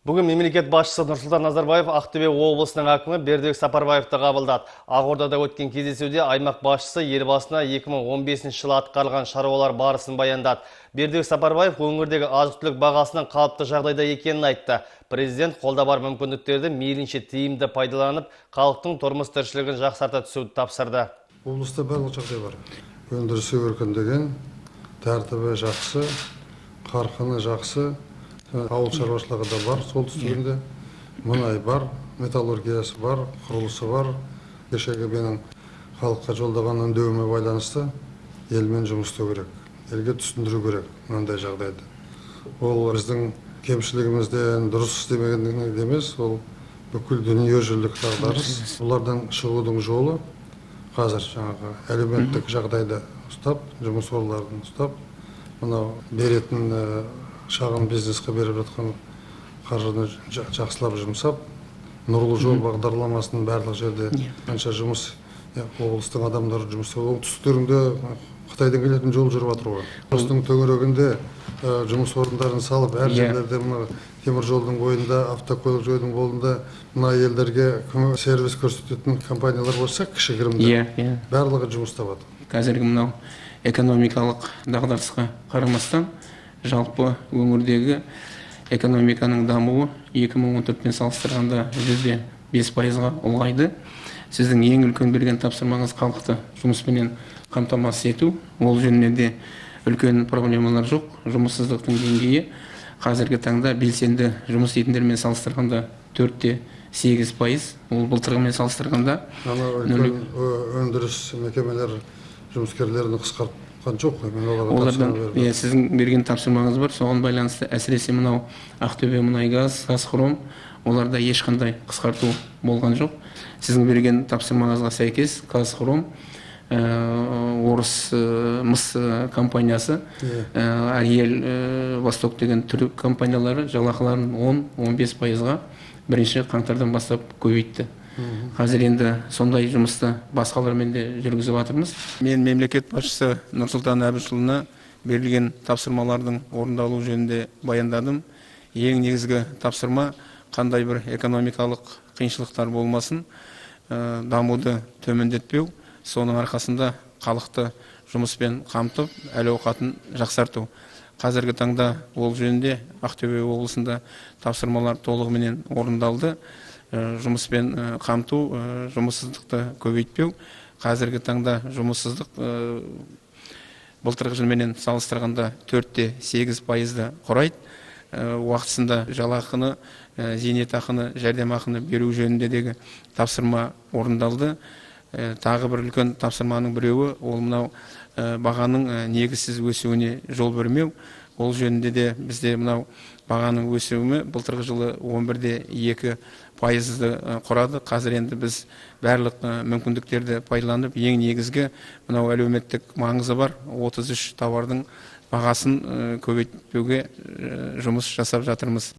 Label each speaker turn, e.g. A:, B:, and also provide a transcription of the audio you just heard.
A: Бүгін мемлекет басшысы Нұрсұлтан Назарбаев Ақтөбе облысының әкімі Бердібек Сапарбаевты қабылдады. Ақордада өткен кездесуде аймақ басшысы елбасына 2015 жылы атқарылған шаруалар барысын баяндады. Бердібек Сапарбаев өңірдегі азық-түлік бағасының қалыпты жағдайда екенін айтты. Президент қолда бар мүмкіндіктерді мейлінше тиімді пайдаланып, халықтың тұрмыс тіршілігін жақсарта түсуді тапсырды.
B: Облыста барлық жағдай бар. Өндірісі өркендеген, тәртібі жақсы, қарқыны жақсы. Ауыл шаруашылығы да бар, солтүстігінде мұнай бар, металлургиясы бар, құрылысы бар. Кешегі менің халыққа жолдаған үндеуіме байланысты елмен жұмыс істеу керек, елге түсіндіру керек мынандай жағдайды. Ол біздің кемшілігімізден дұрыс істемегендігінен емес, ол бүкіл дүниежүзілік дағдарыс. Олардан шығудың жолы қазір жаңағы әлеуметтік жағдайды ұстап, жұмыс орындарын ұстап, мынау беретін шағын бизнеске беріп жатқан қаржыны жақсылап жұмсап, нұрлы жол бағдарламасының барлық жерде қанша жұмыс облыстың адамдары жұмыс істеп, оңтүстіктерінде Қытайдан келетін жол жүріп жатыр ғой. Облыстың төңірегінде жұмыс орындарын салып, әр жерлерде мына темір жолдың бойында, автокөлік жолдың бойында мына елдерге сервис көрсететін компаниялар болса, кішігірімді барлығы жұмыс табады.
C: Қазіргі мынау экономикалық дағдарысқа қарамастан жалпы өңірдегі экономиканың дамуы 2014-пен салыстырғанда 5%-ға ұлғайды. Сіздің ең үлкен берген тапсырмаңыз халықты жұмыспенен қамтамасыз ету. Ол жөнінде де үлкен проблемалар жоқ. Жұмыссыздықтың деңгейі қазіргі таңда белсенді жұмыс істейтіндермен салыстырғанда 4,8%. Ол былтырғымен салыстырғанда
B: өндіріс мекемелер жұмыскерлерін қысқартқан жоқ.
C: Олардан сіздің берген тапсырмаңыз бар. Соған байланысты әсіресе мынау Ақтөбе мұнайгаз, Қазхром, оларда ешқандай қысқарту болған жоқ. Сіздің берген тапсырмаңызға сәйкес Қазхром, орыс мыс компаниясы, Ариель Восток деген түрік компаниялары жалақыларын 10-15%-ға бірінші қаңтардан бастап көбейтті. Қазір енді сондай жұмысты басқалармен де жүргізіп жатырмыз. Мен мемлекет басшысы Нұрсұлтан Әбішұлына берілген тапсырмалардың орындалу жөнінде баяндадым. Ең негізгі тапсырма қандай бір экономикалық қиыншылықтар болмасын, дамуды төмендетпеу, соның арқасында халықты жұмыспен қамтып, әл-ауқатын жақсарту. Қазіргі таңда ол жөнінде Ақтөбе облысында тапсырмалар толығымен орындалды. Жұмыспен қамту, жұмыссыздықты көбейтпеу. Қазіргі таңда жұмыссыздық былтырғы жылменен салыстырғанда 4,8%-ды құрайды. Уақытысында жалақыны, зейнетақыны, жәрдемақыны беру жөніндегі тапсырма орындалды. Тағы бір үлкен тапсырманың біреуі, ол мынау бағаның негізсіз өсуіне жол бермеу. Ол жөнінде де бізде мынау бағаның өсуі былтырғы жылы 11,2%-ды құрады. Қазір енді біз барлық мүмкіндіктерді пайдаланып, ең негізгі мынау әлеуметтік маңызы бар 33 тауардың бағасын көбейтпеуге жұмыс жасап жатырмыз.